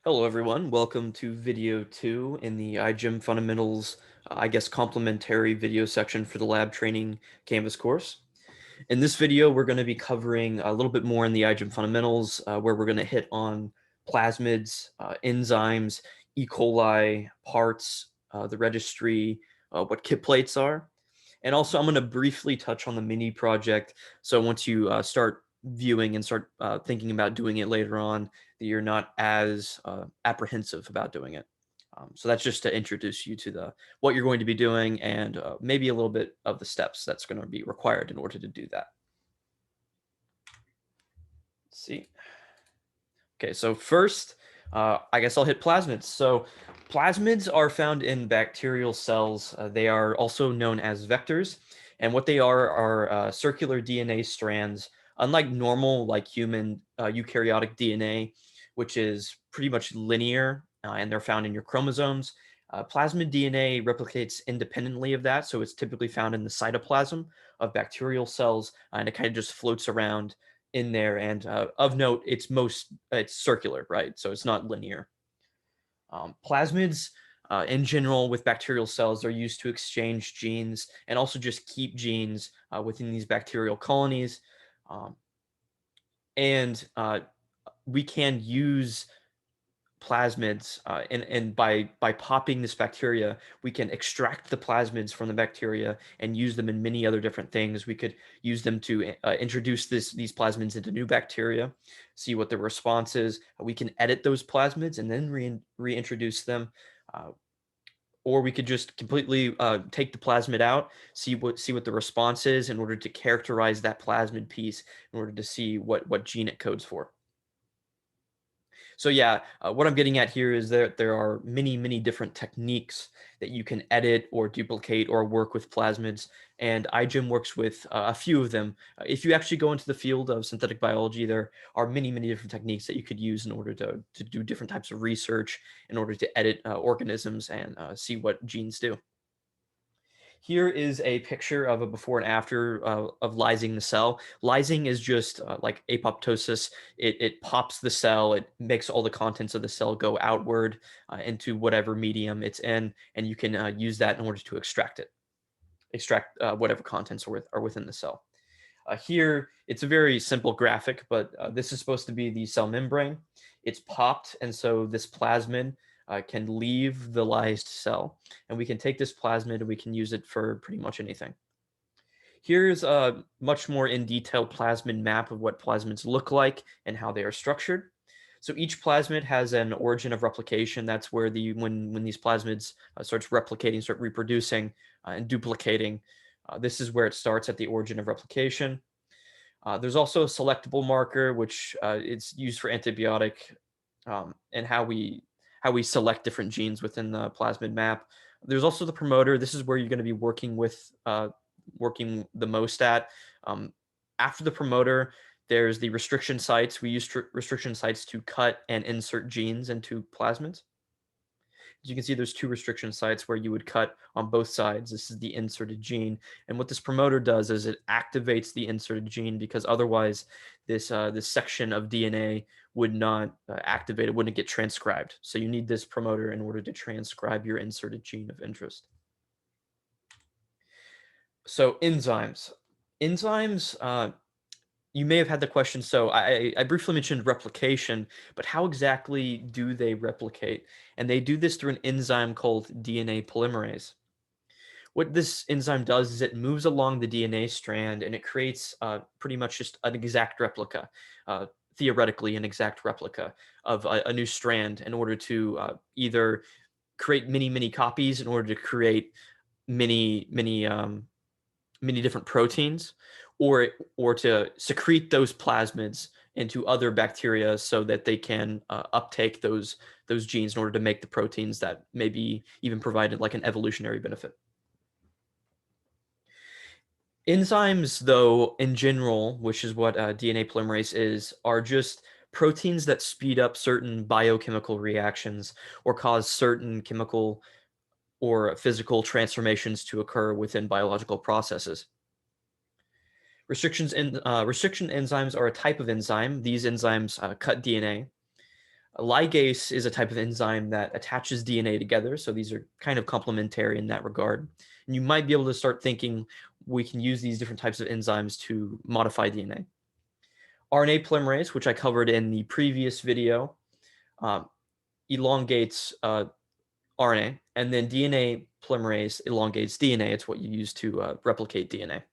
Hello everyone, welcome to video 2 in the iGEM Fundamentals, complementary video section for the lab training Canvas course. In this video, we're going to be covering a little bit more in the iGEM Fundamentals, where we're going to hit on plasmids, enzymes, E. coli, parts, the registry, what kit plates are. And also I'm going to briefly touch on the mini project. So once you start viewing and start thinking about doing it later on, that you're not as apprehensive about doing it. So that's just to introduce you to the what you're going to be doing and maybe a little bit of the steps that's going to be required in order to do that. Let's see. Okay, so first, I guess I'll hit plasmids. So plasmids are found in bacterial cells. They are also known as vectors. And what they are circular DNA strands. Unlike normal, like human eukaryotic DNA, which is pretty much linear and they're found in your chromosomes, plasmid DNA replicates independently of that. So it's typically found in the cytoplasm of bacterial cells and it kind of just floats around in there. And of note, it's circular, right? So it's not linear. Plasmids, in general, with bacterial cells, are used to exchange genes and also just keep genes within these bacterial colonies. Um, and we can use plasmids and by popping this bacteria we can extract the plasmids from the bacteria and use them in many other different things. We could use them to introduce these plasmids into new bacteria, see what the response is. We can edit those plasmids and then reintroduce them, uh, or we could just completely take the plasmid out, see what the response is in order to characterize that plasmid piece in order to see what gene it codes for. So yeah, what I'm getting at here is that there are many different techniques that you can edit or duplicate or work with plasmids, and iGEM works with a few of them. If you actually go into the field of synthetic biology, there are many different techniques that you could use in order to do different types of research in order to edit organisms and see what genes do. Here is a picture of a before and after of lysing the cell. Lysing is just like apoptosis. It pops the cell. It makes all the contents of the cell go outward into whatever medium it's in, and you can use that in order to extract whatever contents are within the cell. Here, it's a very simple graphic, but this is supposed to be the cell membrane. It's popped, and so this plasmid can leave the lysed cell, and we can take this plasmid and we can use it for pretty much anything. Here's a much more in detail plasmid map of what plasmids look like and how they are structured. So each plasmid has an origin of replication. That's where when these plasmids starts replicating, start reproducing and duplicating. This is where it starts at the origin of replication. There's also a selectable marker, which it's used for antibiotic and how we select different genes within the plasmid map. There's also the promoter. This is where you're going to be working the most at. Um, After the promoter, there's the restriction sites. We use restriction sites to cut and insert genes into plasmids. As you can see, there's two restriction sites where you would cut on both sides. This is the inserted gene. And what this promoter does is it activates the inserted gene, because otherwise this section of DNA would not activate. It wouldn't get transcribed. So you need this promoter in order to transcribe your inserted gene of interest. So enzymes. Enzymes, you may have had the question, so I briefly mentioned replication, but how exactly do they replicate? And they do this through an enzyme called DNA polymerase. What this enzyme does is it moves along the DNA strand and it creates pretty much just an exact replica, theoretically an exact replica of a new strand in order to either create many copies in order to create many different proteins, or to secrete those plasmids into other bacteria so that they can uptake those genes in order to make the proteins that maybe even provided like an evolutionary benefit. Enzymes, though, in general, which is what DNA polymerase is, are just proteins that speed up certain biochemical reactions or cause certain chemical or physical transformations to occur within biological processes. Restriction enzymes are a type of enzyme. These enzymes cut DNA. Ligase is a type of enzyme that attaches DNA together. So these are kind of complementary in that regard. And you might be able to start thinking we can use these different types of enzymes to modify DNA. RNA polymerase, which I covered in the previous video, elongates RNA, and then DNA polymerase elongates DNA. It's what you use to replicate DNA.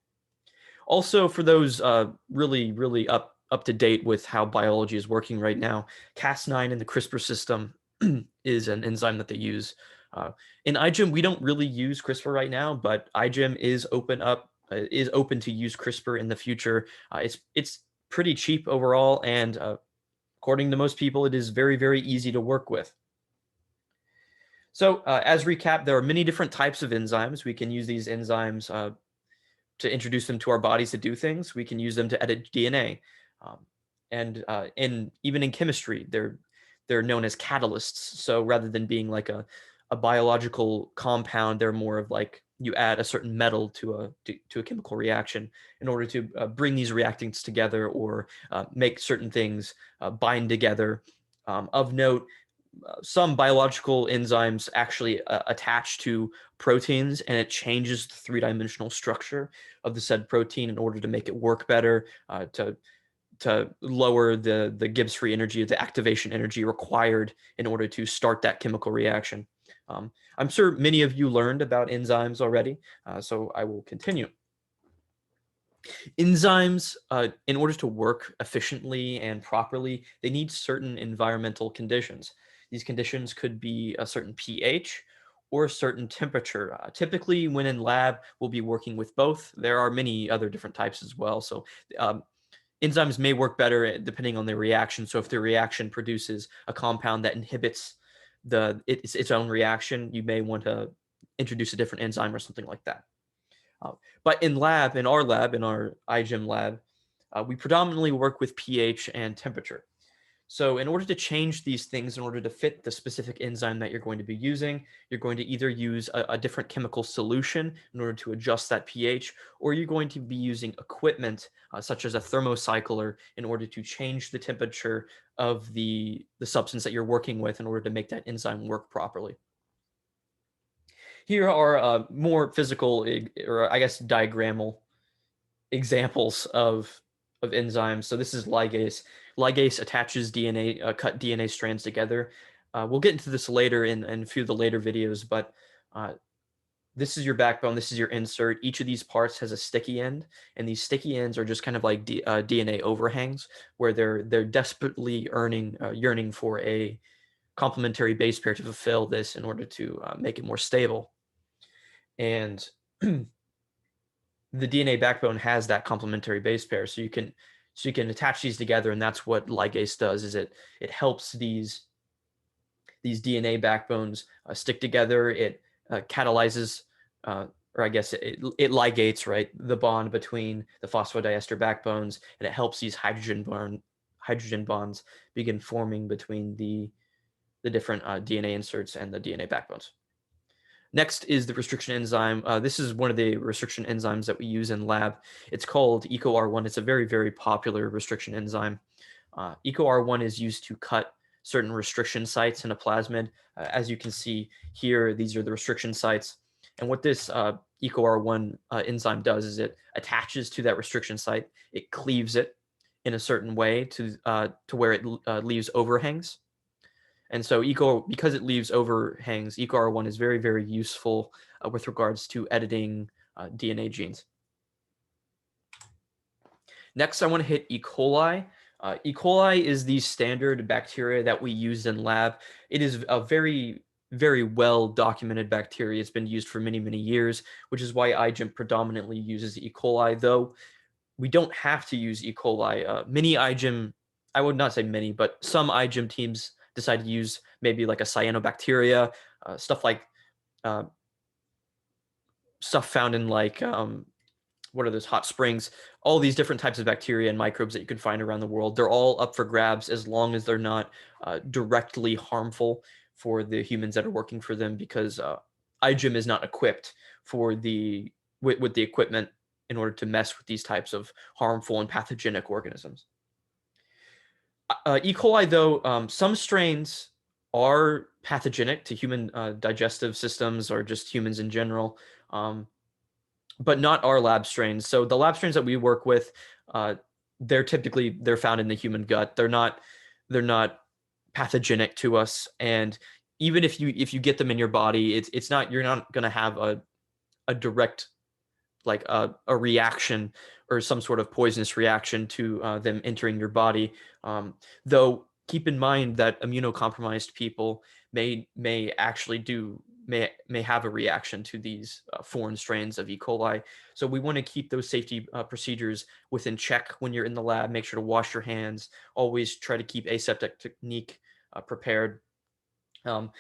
Also, for those really up to date with how biology is working right now, Cas9 in the CRISPR system is an enzyme that they use. In iGEM, we don't really use CRISPR right now, but iGEM is open to use CRISPR in the future. It's pretty cheap overall, and according to most people, it is very easy to work with. So as recap, there are many different types of enzymes. We can use these enzymes to introduce them to our bodies to do things. We can use them to edit DNA. And even in chemistry, they're known as catalysts. So rather than being like a biological compound, they're more of like you add a certain metal to a chemical reaction in order to bring these reactants together or make certain things bind together. Of note, some biological enzymes actually attach to proteins, and it changes the three-dimensional structure of the said protein in order to make it work better, to lower the Gibbs free energy, the activation energy required in order to start that chemical reaction. I'm sure many of you learned about enzymes already, so I will continue. Enzymes, in order to work efficiently and properly, they need certain environmental conditions. These conditions could be a certain pH or a certain temperature. Typically, when in lab, we'll be working with both. There are many other different types as well. So enzymes may work better depending on their reaction. So if the reaction produces a compound that inhibits its own reaction, you may want to introduce a different enzyme or something like that. But in our iGEM lab, we predominantly work with pH and temperature. So in order to change these things, in order to fit the specific enzyme that you're going to be using, you're going to either use a different chemical solution in order to adjust that pH, or you're going to be using equipment such as a thermocycler in order to change the temperature of the substance that you're working with in order to make that enzyme work properly. Here are more physical, or I guess diagrammal examples of enzymes. So this is ligase. Ligase attaches DNA, cut DNA strands together. We'll get into this later in a few of the later videos, but this is your backbone. This is your insert. Each of these parts has a sticky end, and these sticky ends are just kind of like DNA overhangs, where they're desperately yearning for a complementary base pair to fulfill this in order to make it more stable. And the DNA backbone has that complementary base pair, so you can attach these together, and that's what ligase does. Is it helps these DNA backbones stick together. It catalyzes, or I guess it ligates, right, the bond between the phosphodiester backbones, and it helps these hydrogen bonds begin forming between the different DNA inserts and the DNA backbones. Next is the restriction enzyme. This is one of the restriction enzymes that we use in lab. It's called EcoR1. It's a very popular restriction enzyme. EcoR1 is used to cut certain restriction sites in a plasmid. As you can see here, these are the restriction sites. And what this EcoR1 enzyme does is it attaches to that restriction site. It cleaves it in a certain way to where it leaves overhangs. And so because it leaves overhangs, EcoR1 is very useful with regards to editing DNA genes. Next, I want to hit E. coli. E. coli is the standard bacteria that we use in lab. It is a very well documented bacteria. It's been used for many years, which is why iGEM predominantly uses E. coli, though we don't have to use E. coli. Many iGEM, I would not say many, but some iGEM teams decide to use maybe like a cyanobacteria, stuff like stuff found in like what are those, hot springs, all these different types of bacteria and microbes that you can find around the world. They're all up for grabs as long as they're not directly harmful for the humans that are working for them, because iGEM is not equipped for with the equipment in order to mess with these types of harmful and pathogenic organisms. E. coli, though, some strains are pathogenic to human digestive systems or just humans in general, but not our lab strains. So the lab strains that we work with, they're found in the human gut. They're not pathogenic to us, and even if you get them in your body, you're not going to have a direct, like a reaction or some sort of poisonous reaction to them entering your body. Though keep in mind that immunocompromised people may actually may have a reaction to these foreign strains of E. coli. So we want to keep those safety procedures within check when you're in the lab. Make sure to wash your hands. Always try to keep aseptic technique prepared. Um,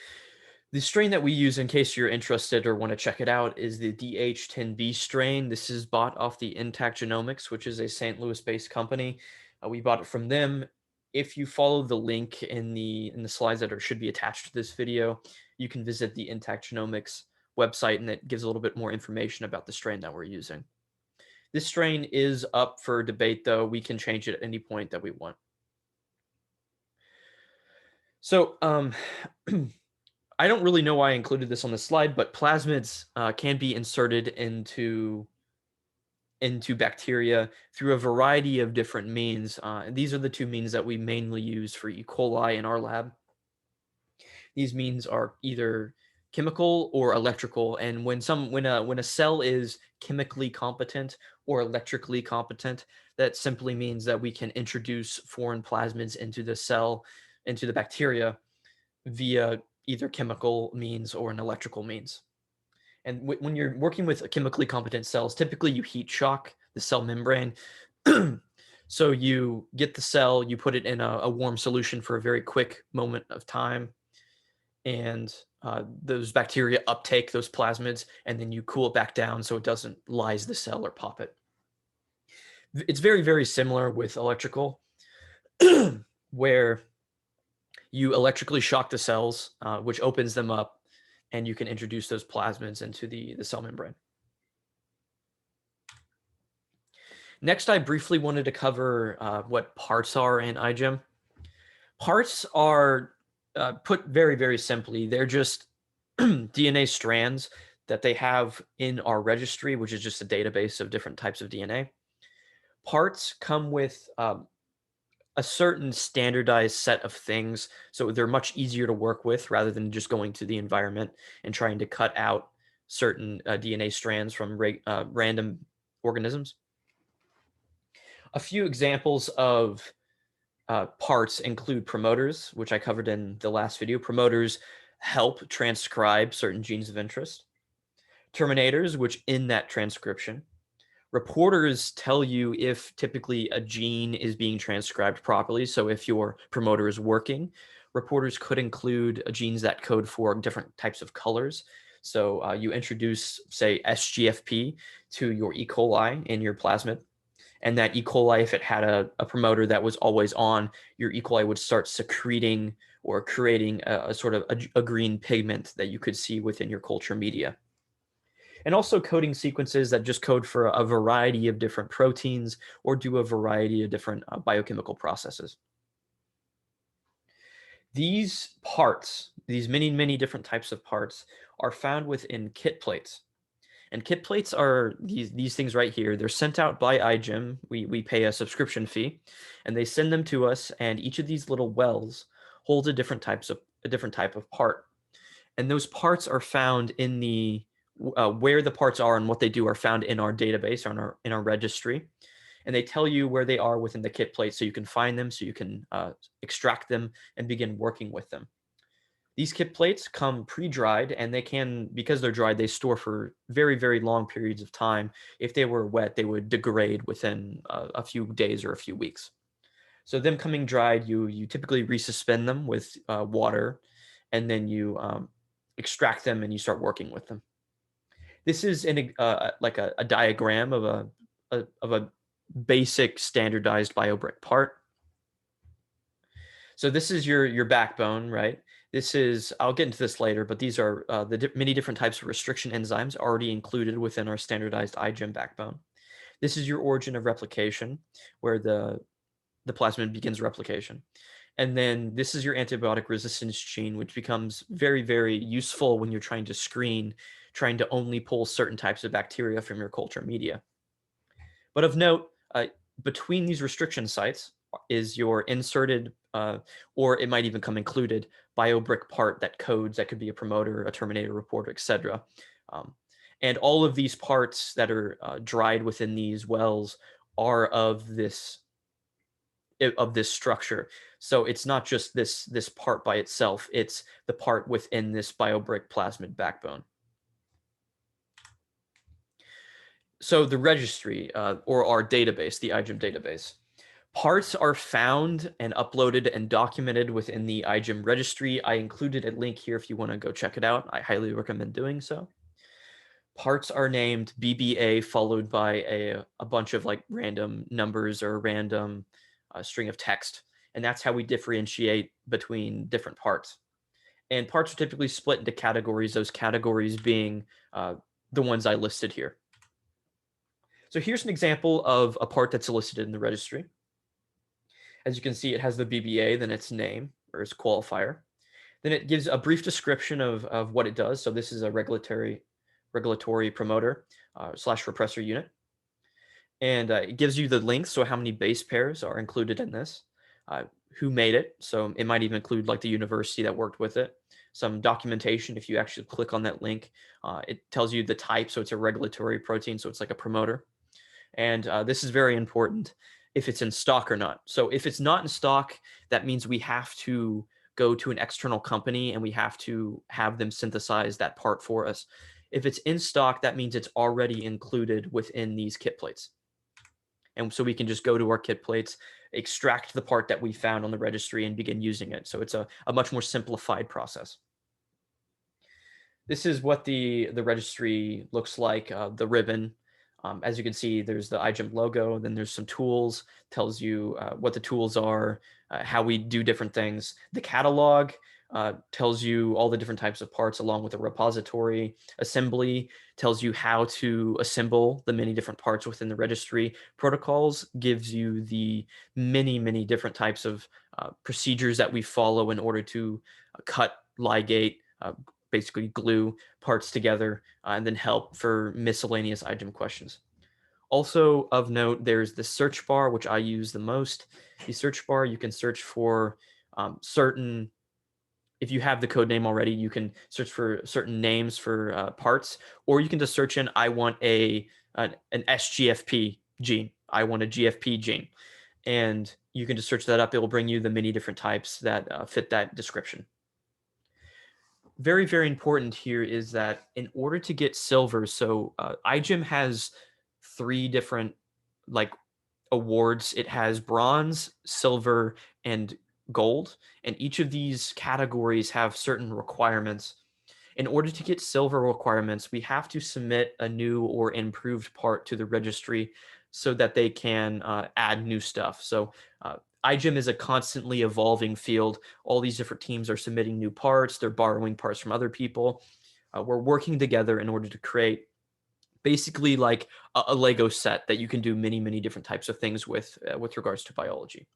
the strain that we use, in case you're interested or want to check it out, is the DH10B strain. This is bought off the Intact Genomics, which is a St. Louis-based company. We bought it from them. If you follow the link in the slides that should be attached to this video, you can visit the Intact Genomics website, and it gives a little bit more information about the strain that we're using. This strain is up for debate, though. We can change it at any point that we want. So, I don't really know why I included this on the slide, but plasmids can be inserted into bacteria through a variety of different means. And these are the two means that we mainly use for E. coli in our lab. These means are either chemical or electrical, and when a cell is chemically competent or electrically competent, that simply means that we can introduce foreign plasmids into the cell, into the bacteria, via either chemical means or an electrical means. And when you're working with chemically competent cells, typically you heat shock the cell membrane. So you get the cell, you put it in a warm solution for a very quick moment of time, and those bacteria uptake those plasmids, and then you cool it back down so it doesn't lyse the cell or pop it. It's very, very similar with electrical, where you electrically shock the cells, which opens them up, and you can introduce those plasmids into the cell membrane. Next, I briefly wanted to cover what parts are in iGEM. Parts are, put very, very simply, they're just DNA strands that they have in our registry, which is just a database of different types of DNA. Parts come with a certain standardized set of things, so they're much easier to work with rather than just going to the environment and trying to cut out certain DNA strands from random organisms. A few examples of parts include promoters, which I covered in the last video. Promoters help transcribe certain genes of interest. Terminators, which end that transcription. Reporters tell you if typically a gene is being transcribed properly. So if your promoter is working, reporters could include genes that code for different types of colors. So you introduce, say, SGFP to your E. coli in your plasmid, and that E. coli, if it had a promoter that was always on, your E. coli would start secreting or creating a sort of a green pigment that you could see within your culture media. And also coding sequences that just code for a variety of different proteins or do a variety of different biochemical processes. These parts, these many, many different types of parts, are found within kit plates. And kit plates are these things right here. They're sent out by iGEM. We pay a subscription fee, and they send them to us. And each of these little wells holds a different type of part. And those parts are found in the where the parts are and what they do are found in our database, or in our registry. And they tell you where they are within the kit plate, so you can find them, so you can extract them and begin working with them. These kit plates come pre-dried, and they can, because they're dried, they store for very, very long periods of time. If they were wet, they would degrade within a few days or a few weeks. So them coming dried, you typically resuspend them with water, and then you extract them and you start working with them. This is like a diagram of a basic standardized biobrick part. So this is your backbone, right? This is, I'll get into this later, but these are the many different types of restriction enzymes already included within our standardized iGEM backbone. This is your origin of replication, where the the plasmid begins replication. And then this is your antibiotic resistance gene, which becomes very, very useful when you're trying to screen, trying to only pull certain types of bacteria from your culture media. But of note, between these restriction sites is your inserted, or it might even come included, biobrick part that codes, that could be a promoter, a terminator, reporter, etc. And all of these parts that are dried within these wells are of this structure. So it's not just this part by itself, it's the part within this biobrick plasmid backbone. So the registry, or our database, the iGEM database. Parts are found and uploaded and documented within the iGEM registry. I included a link here if you want to go check it out. I highly recommend doing so. Parts are named BBA followed by a bunch of like random numbers or random string of text. And that's how we differentiate between different parts. And parts are typically split into categories, those categories being the ones I listed here. So here's an example of a part that's listed in the registry. As you can see, it has the BBA, then its name or its qualifier. Then it gives a brief description of what it does. So this is a regulatory promoter / repressor unit. And it gives you the length, so how many base pairs are included in this, who made it. So it might even include like the university that worked with it. Some documentation, if you actually click on that link, it tells you the type. So it's a regulatory protein, so it's like a promoter. And this is very important, if it's in stock or not. So if it's not in stock, that means we have to go to an external company and we have to have them synthesize that part for us. If it's in stock, that means it's already included within these kit plates. And so we can just go to our kit plates, extract the part that we found on the registry and begin using it. So it's a much more simplified process. This is what the registry looks like, the ribbon. As you can see, there's the iGEM logo, then there's some tools, tells you what the tools are, how we do different things. The catalog tells you all the different types of parts along with a repository. Assembly tells you how to assemble the many different parts within the registry. Protocols gives you the many, many different types of procedures that we follow in order to cut, ligate, basically glue parts together, and then help for miscellaneous iGEM questions. Also of note, there's the search bar, which I use the most. The search bar, you can search for certain, if you have the code name already, you can search for certain names for parts, or you can just search in, I want an SGFP gene. I want a GFP gene. And you can just search that up. It will bring you the many different types that fit that description. Very, very important here is that in order to get silver, so iGEM has 3 different like awards. It has bronze, silver, and gold, and each of these categories have certain requirements. In order to get silver requirements, we have to submit a new or improved part to the registry so that they can add new stuff. So iGEM is a constantly evolving field. All these different teams are submitting new parts. They're borrowing parts from other people. We're working together in order to create basically like a Lego set that you can do many, many different types of things with regards to biology.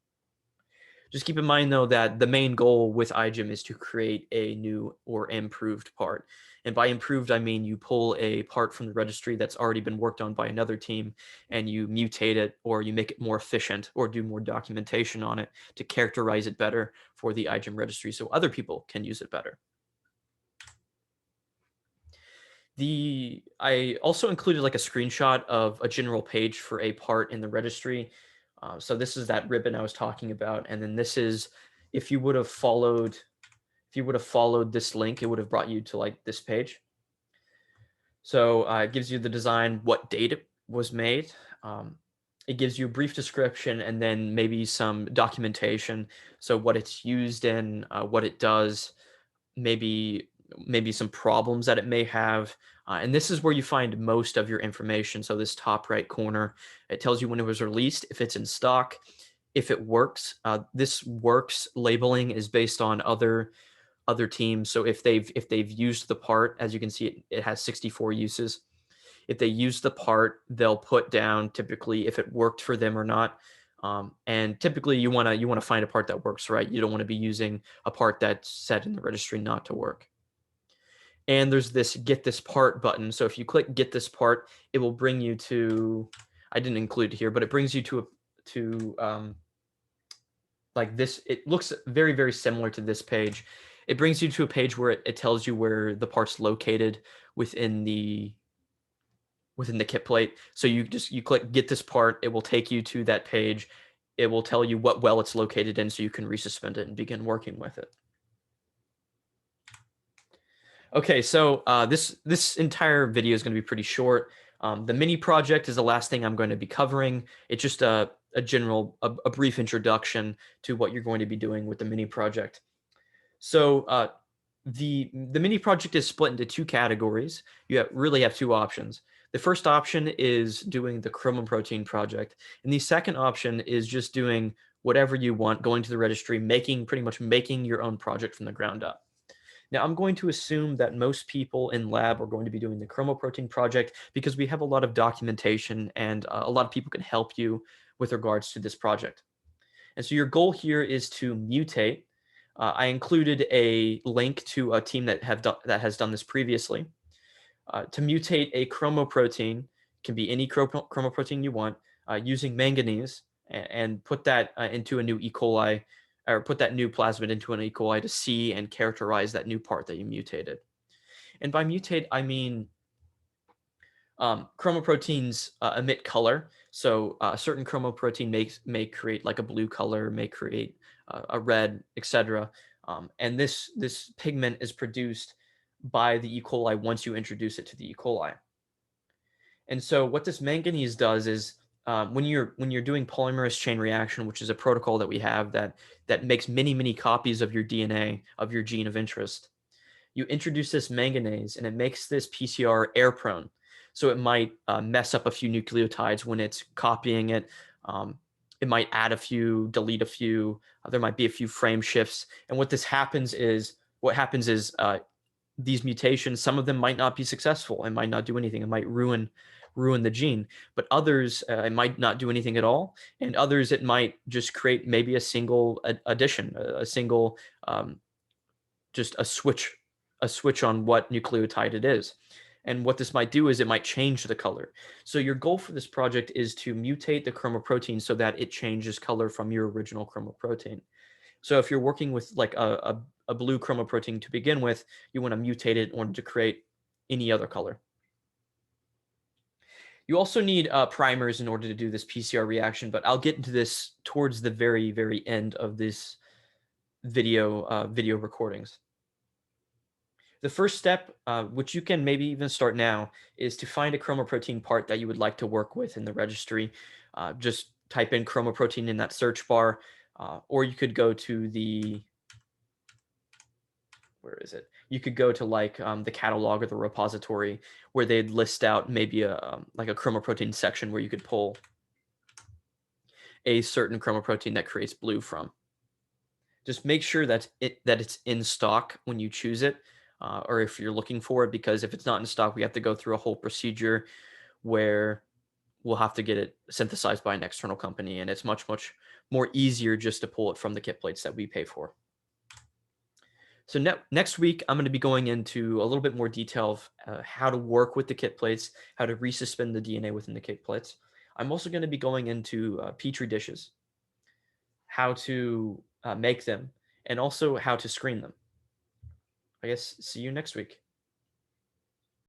Just keep in mind, though, that the main goal with iGEM is to create a new or improved part. And by improved, I mean you pull a part from the registry that's already been worked on by another team and you mutate it, or you make it more efficient, or do more documentation on it to characterize it better for the iGEM registry so other people can use it better. I also included like a screenshot of a general page for a part in the registry. So this is that ribbon I was talking about, and then this is, if you would have followed this link, it would have brought you to like this page. So it gives you the design, what date it was made. It gives you a brief description and then maybe some documentation. So what it's used in, what it does, maybe some problems that it may have. And this is where you find most of your information. So this top right corner, it tells you when it was released, if it's in stock, if it works. This works labeling is based on other teams. So if they've used the part, as you can see, it has 64 uses. If they use the part, they'll put down typically if it worked for them or not. And typically you want to find a part that works, right? You don't want to be using a part that's set in the registry not to work. And there's this get this part button. So if you click get this part, it will bring you to, I didn't include it here, but it brings you to like this. It looks very, very similar to this page. It brings you to a page where it tells you where the part's located within the kit plate. So you click get this part, it will take you to that page. It will tell you what well it's located in so you can resuspend it and begin working with it. Okay, so this entire video is going to be pretty short. The mini project is the last thing I'm going to be covering. It's just a brief introduction to what you're going to be doing with the mini project. So the mini project is split into two categories. You really have two options. The first option is doing the chromoprotein project, and the second option is just doing whatever you want, going to the registry, pretty much making your own project from the ground up. Now, I'm going to assume that most people in lab are going to be doing the chromoprotein project because we have a lot of documentation and a lot of people can help you with regards to this project. And so your goal here is to mutate. I included a link to a team that has done this previously. To mutate a chromoprotein, can be any chromoprotein you want, using manganese, and put that into a new E. coli, or put that new plasmid into an E. coli to see and characterize that new part that you mutated. And by mutate, I mean chromoproteins emit color. So a certain chromoprotein may create like a blue color, may create a red, etc. And this pigment is produced by the E. coli once you introduce it to the E. coli. And so what this manganese does is when you're doing polymerase chain reaction, which is a protocol that we have that makes many copies of your DNA of your gene of interest, you introduce this manganese and it makes this PCR error prone. So it might mess up a few nucleotides when it's copying it. It might add a few, delete a few. There might be a few frame shifts. And what happens is these mutations, some of them might not be successful and might not do anything. It might ruin the gene, but others it might not do anything at all, and others it might just create maybe a single addition, a single just a switch on what nucleotide it is. And what this might do is it might change the color. So your goal for this project is to mutate the chromoprotein so that it changes color from your original chromoprotein. So if you're working with like a blue chromoprotein to begin with, you want to mutate it in order to create any other color. You also need primers in order to do this PCR reaction, but I'll get into this towards the very, very end of this video recordings. The first step, which you can maybe even start now, is to find a chromoprotein part that you would like to work with in the registry. Just type in chromoprotein in that search bar, or you could go to where is it? You could go to like the catalog or the repository where they'd list out maybe like a chromoprotein section where you could pull a certain chromoprotein that creates blue from. Just make sure that it's in stock when you choose it, or if you're looking for it, because if it's not in stock, we have to go through a whole procedure where we'll have to get it synthesized by an external company, and it's much more easier just to pull it from the kit plates that we pay for. So next week, I'm going to be going into a little bit more detail of how to work with the kit plates, how to resuspend the DNA within the kit plates. I'm also going to be going into Petri dishes, how to make them, and also how to screen them. I guess see you next week.